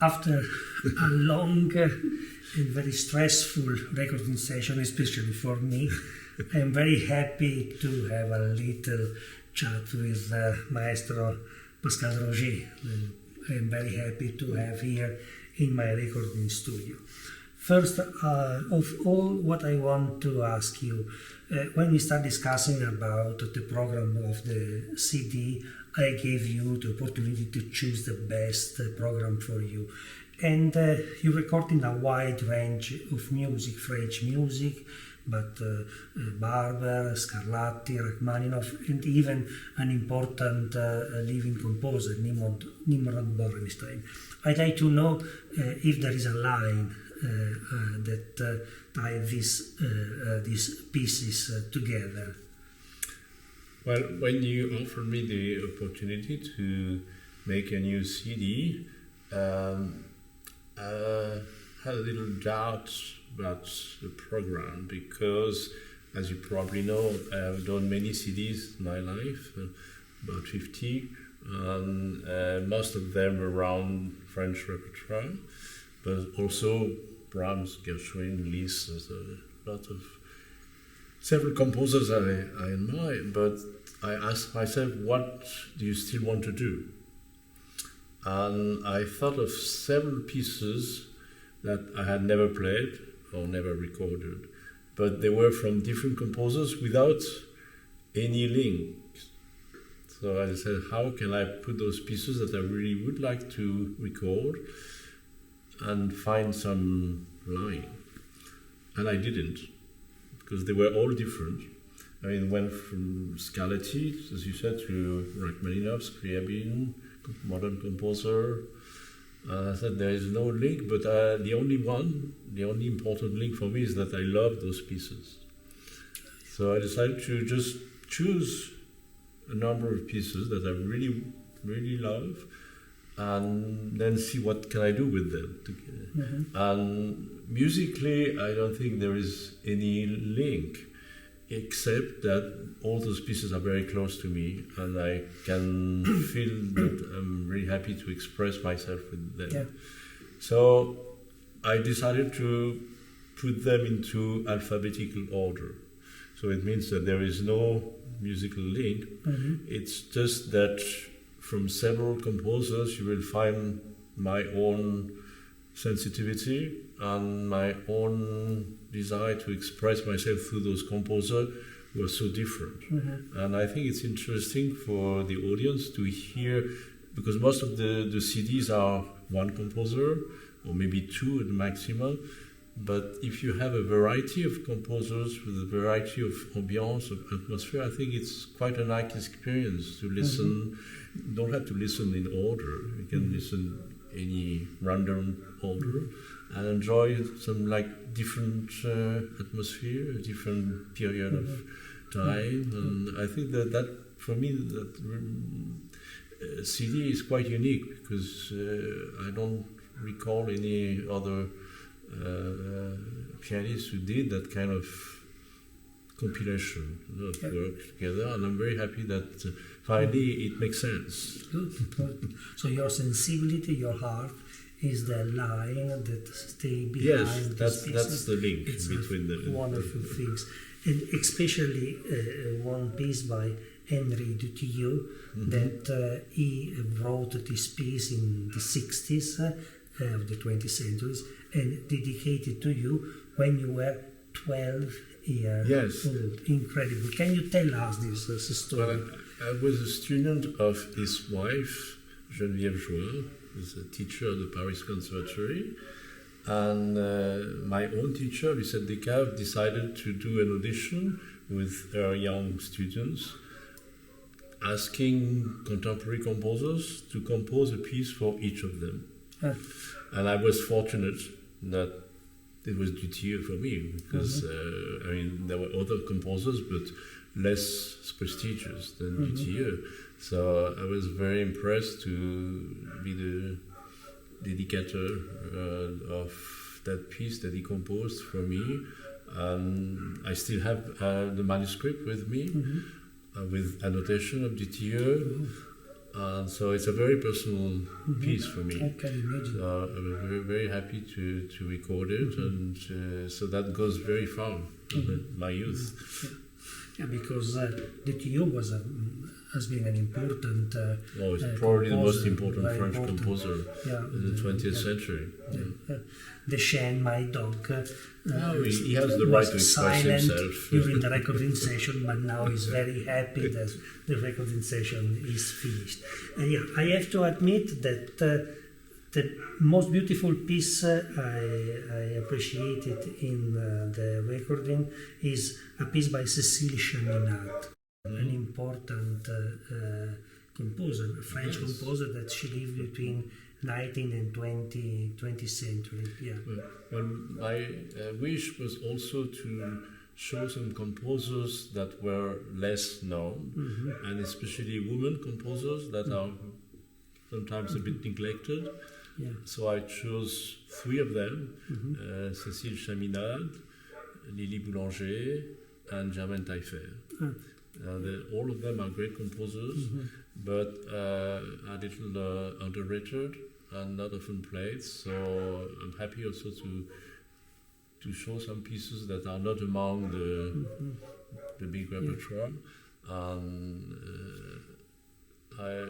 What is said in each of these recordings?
After a long and very stressful recording session, especially for me, I'm very happy to have a little chat with Maestro Pascal Rogé. I'm very happy to have here in my recording studio. First of all, what I want to ask you, when we start discussing about the program of the CD, I gave you the opportunity to choose the best program for you. And you recorded a wide range of music, French music, but Barber, Scarlatti, Rachmaninoff, and even an important living composer, Nimrod Borenstein. I'd like to know if there is a line that tie these pieces together. Well, when you offered me the opportunity to make a new CD, I had a little doubt about the program because, as you probably know, I have done many CDs in my life, about 50, and most of them around French repertoire, but also Brahms, Gershwin, Liszt. There's a lot of several composers I admire, but I asked myself, what do you still want to do? And I thought of several pieces that I had never played or never recorded, but they were from different composers without any link. So I said, how can I put those pieces that I really would like to record and find some line? And I didn't, because they were all different. I mean, went from Scarlatti, as you said, to Rachmaninoff, Scriabin, modern composer. I said there is no link, but the only important link for me is that I love those pieces. So I decided to just choose a number of pieces that I really, really love, and then see what can I do with them. Mm-hmm. And musically, I don't think there is any link, except that all those pieces are very close to me, and I can feel that I'm really happy to express myself with them. Yeah. So I decided to put them into alphabetical order. So it means that there is no musical link. It's just that from several composers you will find my own sensitivity and my own desire to express myself through those composers who are so different. And I think it's interesting for the audience to hear, because most of the CDs are one composer or maybe two at the maximum. But if you have a variety of composers with a variety of ambience, of atmosphere, I think it's quite a nice experience to listen. You don't have to listen in order. You can listen any random order and enjoy some like different atmosphere, a different period of time. And I think that for me, that CD is quite unique because I don't recall any other pianists who did that kind of compilation of work together, and I'm very happy that finally it makes sense. Good. So your sensibility, your heart, is the line that stay behind. Yes, that's the link between the wonderful things, and especially one piece by Henri Dutilleux that he wrote this piece in the 60s of the 20th centuries and dedicated to you when you were 12 years old. Incredible. Can you tell us this story? Well, I was a student of his wife, Geneviève Jouin, who's a teacher at the Paris Conservatory. And my own teacher, Lucette Descaves, decided to do an audition with her young students, asking contemporary composers to compose a piece for each of them. And I was fortunate that it was Dutilleux for me, because there were other composers, but less prestigious than Dutilleux. So I was very impressed to be the dedicator of that piece that he composed for me. I still have the manuscript with me, with annotation of Dutilleux. So it's a very personal piece for me. I can imagine. So I was very, very happy to record it, and so that goes very far in my youth. Yeah, because Dutilleux has been an important it's probably the most important French composer in the 20th century. The Chien, my dog. He has the right to express himself during the recording session, but now he's very happy that the recording session is finished. I have to admit that the most beautiful piece I appreciated in the recording is a piece by Cécile Chaminade, an important composer, a French composer that she lived between 19th and 20th century. Well, my wish was also to show some composers that were less known, and especially women composers that are sometimes a bit neglected. So I chose three of them, Cécile Chaminade, Lily Boulanger, and Germaine Taillefer. All of them are great composers, but a little underrated and not often played. So I'm happy also to show some pieces that are not among the big repertoire. I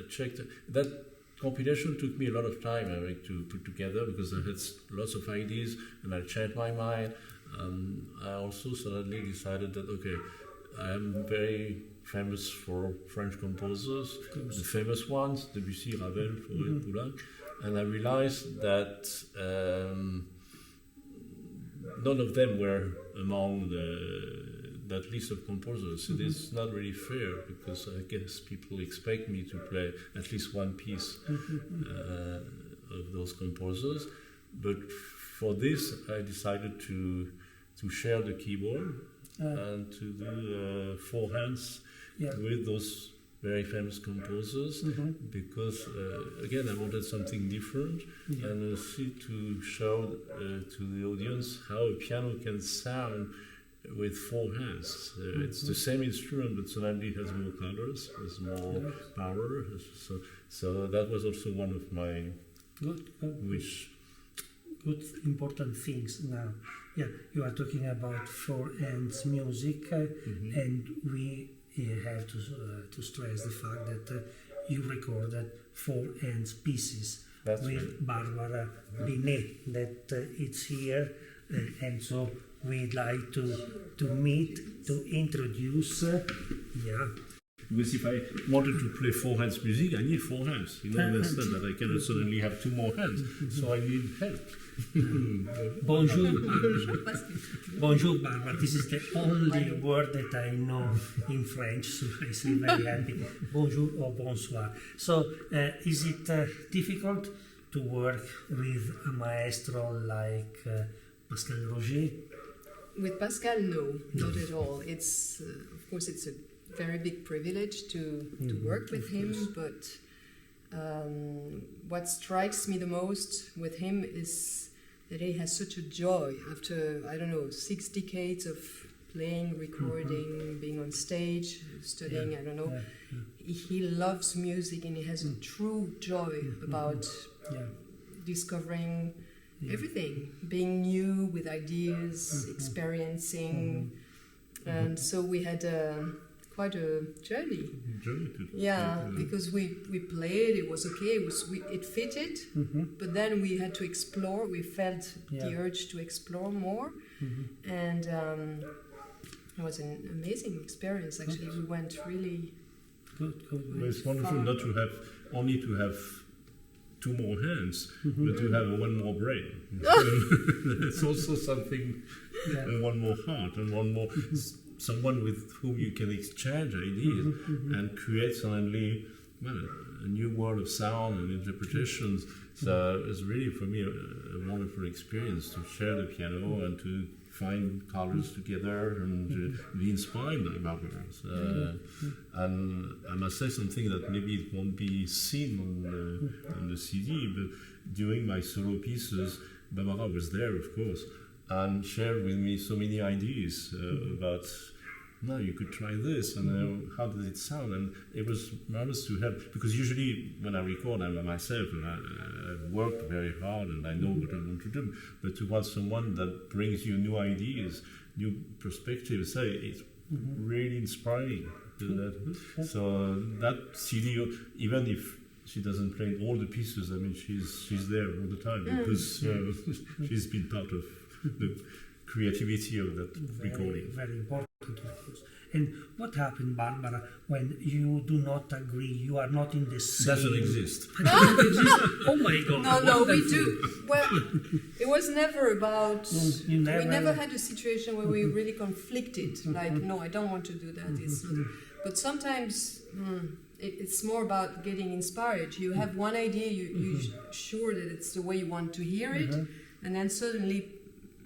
checked that compilation. Took me a lot of time to put together because I had lots of ideas and I changed my mind. I also suddenly decided that I am very famous for French composers, the famous ones, Debussy, Ravel, Fauré, Poulenc, and I realized that none of them were among that list of composers. It is not really fair because I guess people expect me to play at least one piece of those composers. But for this, I decided to share the keyboard and to do four hands with those very famous composers because again I wanted something different and also to show to the audience how a piano can sound with four hands. It's the same instrument, but suddenly it has more colors, has more power. So that was also one of my wish. Good, important things now. Yeah, you are talking about four hands music, and we have to stress the fact that you recorded four hands pieces with Barbara Binet that it's here, and so we'd like to meet, to introduce, Because if I wanted to play four hands music, I need four hands. You don't understand that I cannot suddenly have two more hands, so I need help. Bonjour. Bonjour, Barbara. This is the only word that I know in French, so I say very happy. Bonjour or bonsoir. So, is it difficult to work with a maestro like Pascal Rogé? With Pascal, no, not at all. It's of course it's a very big privilege to work with him, but what strikes me the most with him is that he has such a joy after, I don't know, 6 decades of playing, recording, being on stage, studying, I don't know. He loves music and he has a true joy about discovering everything, being new with ideas, experiencing. And so we had quite a journey. Because we played, it was okay, it fitted, but then we had to explore, we felt the urge to explore more, and it was an amazing experience actually. We went really good. It's wonderful not to have only to have two more hands, but to have one more brain. It's also something, and one more heart, and one more someone with whom you can exchange ideas and create suddenly a new world of sound and interpretations. So it's really for me a wonderful experience to share the piano and to find colors together and to be inspired by Barbara. And I must say something that maybe it won't be seen on the CD, but during my solo pieces, Barbara was there, of course, and shared with me so many ideas about, no, you could try this, and how does it sound? And it was marvelous to have, because usually when I record, I'm by myself, and I've worked very hard, and I know what I want to do, but to have someone that brings you new ideas, new perspectives, it's really inspiring. So that CD, even if she doesn't play all the pieces, I mean, she's there all the time, because she's been part of the creativity of that recording. Very important, of course. And what happened, Barbara, when you do not agree, you are not in the same... Doesn't exist. Doesn't exist? Oh my God. No, we do. Well, it was never about... We never had a situation where we really conflicted, like, no, I don't want to do that. It's not. But sometimes it's more about getting inspired. You have one idea, you're sure that it's the way you want to hear it, and then suddenly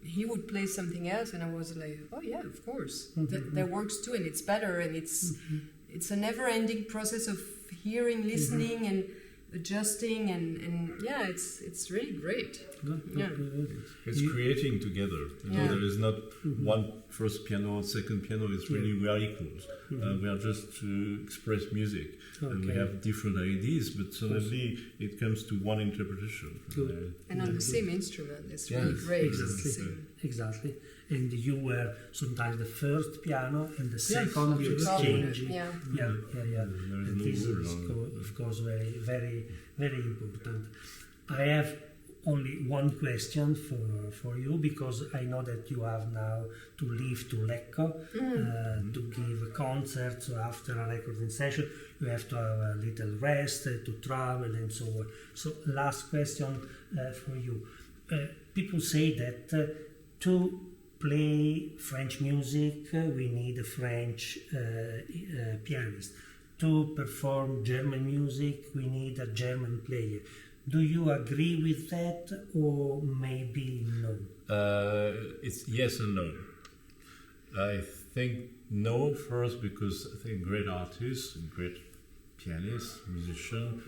he would play something else, and I was like, oh yeah, of course, that works too, and it's better, and it's a never-ending process of hearing, listening, and adjusting, and yeah, it's really great. Good. It's creating together. There is not one first piano, second piano. It's really we are equals. We are just to express music, and we have different ideas, but suddenly it comes to one interpretation. And on the same instrument, it's really great. Exactly. And you were sometimes the first piano, and the second you exchanging. Yeah. And this is, of course, very, very, very important. I have only one question for you, because I know that you have now to leave to Lecco to give a concert. So after a recording session, you have to have a little rest, to travel, and so on. So last question for you. People say that to play French music, we need a French pianist. To perform German music, we need a German player. Do you agree with that, or maybe no? It's yes and no. I think no first, because I think great artists, great pianists, musicians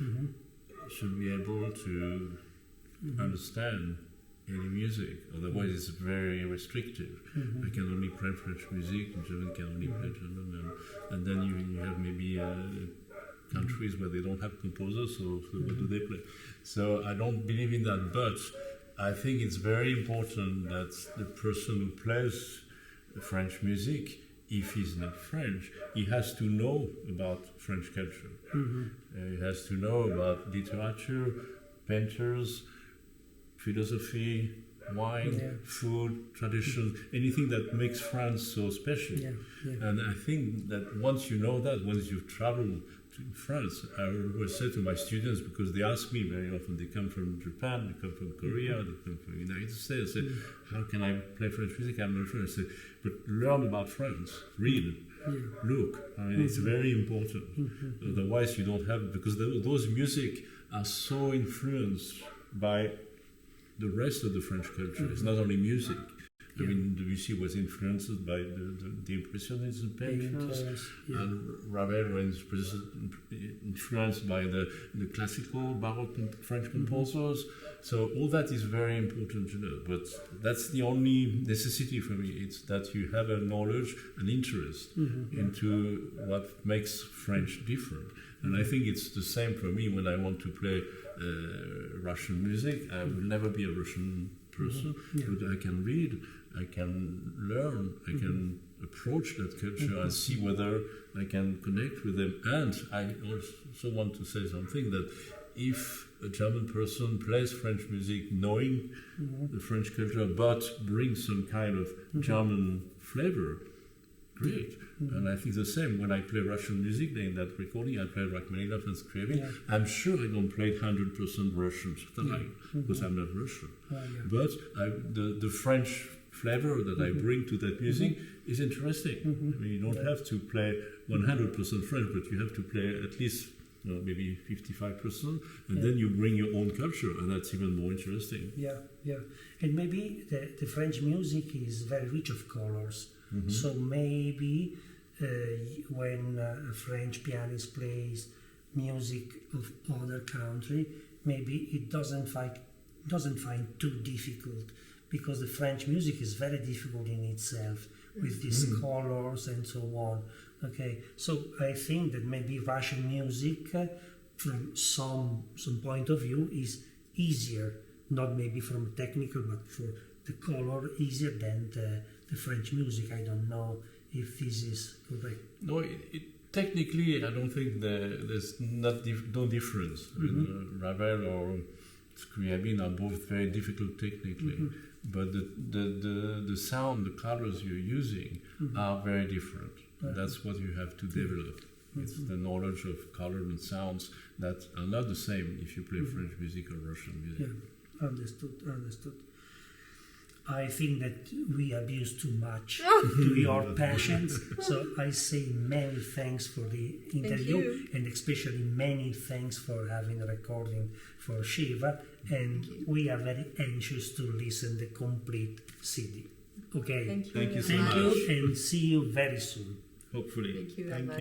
should be able to understand any music. Otherwise, it's very restrictive. I can only play French music, and German can only play German, and then you have maybe countries where they don't have composers, so what do they play? So I don't believe in that, but I think it's very important that the person who plays French music, if he's not French, he has to know about French culture. He has to know about literature, painters, philosophy, wine, food, tradition, anything that makes France so special. And I think that once you know that, once you've traveled to France, I always say to my students, because they ask me very often, they come from Japan, they come from Korea, they come from the United States, I say, how can I play French music? I'm not French. I say, but learn about France, read, look. I mean, it's very important. Otherwise you don't have, because those music are so influenced by the rest of the French culture. It's not only music. I mean, Debussy was influenced by the Impressionism painters, and Ravel was influenced by the classical Baroque French composers. So all that is very important to know. But that's the only necessity for me. It's that you have a knowledge, an interest into what makes French different. And I think it's the same for me when I want to play Russian music. I will never be a Russian person, but I can read, I can learn, I can approach that culture and see whether I can connect with them. And I also want to say something, that if a German person plays French music knowing the French culture but brings some kind of German flavor, great. And I think the same when I play Russian music. In that recording, I play Rachmaninoff and Scriabin. I'm sure I don't play 100% Russian style because I'm not Russian. But the French flavor that I bring to that music is interesting. I mean, you don't have to play 100% French, but you have to play at least maybe 55%, and then you bring your own culture, and that's even more interesting. And maybe the French music is very rich of colors. So maybe when a French pianist plays music of other country, maybe it doesn't find too difficult, because the French music is very difficult in itself with these colors and so on. Okay, so I think that maybe Russian music, from some point of view, is easier, not maybe from technical, but for the color, easier than the French music. I don't know if this is correct. No, technically, I don't think there's no difference. I mean, Ravel or Scriabin are both very difficult technically, but the sound, the colors you're using are very different. That's what you have to develop. It's the knowledge of color and sounds that are not the same if you play French music or Russian music. Understood. I think that we abuse too much to your passions, so I say many thanks for the interview, and especially many thanks for having a recording for Shiva, and we are very anxious to listen the complete CD. Okay. Thank you so much. much. And see you very soon. Hopefully. Thank you very much.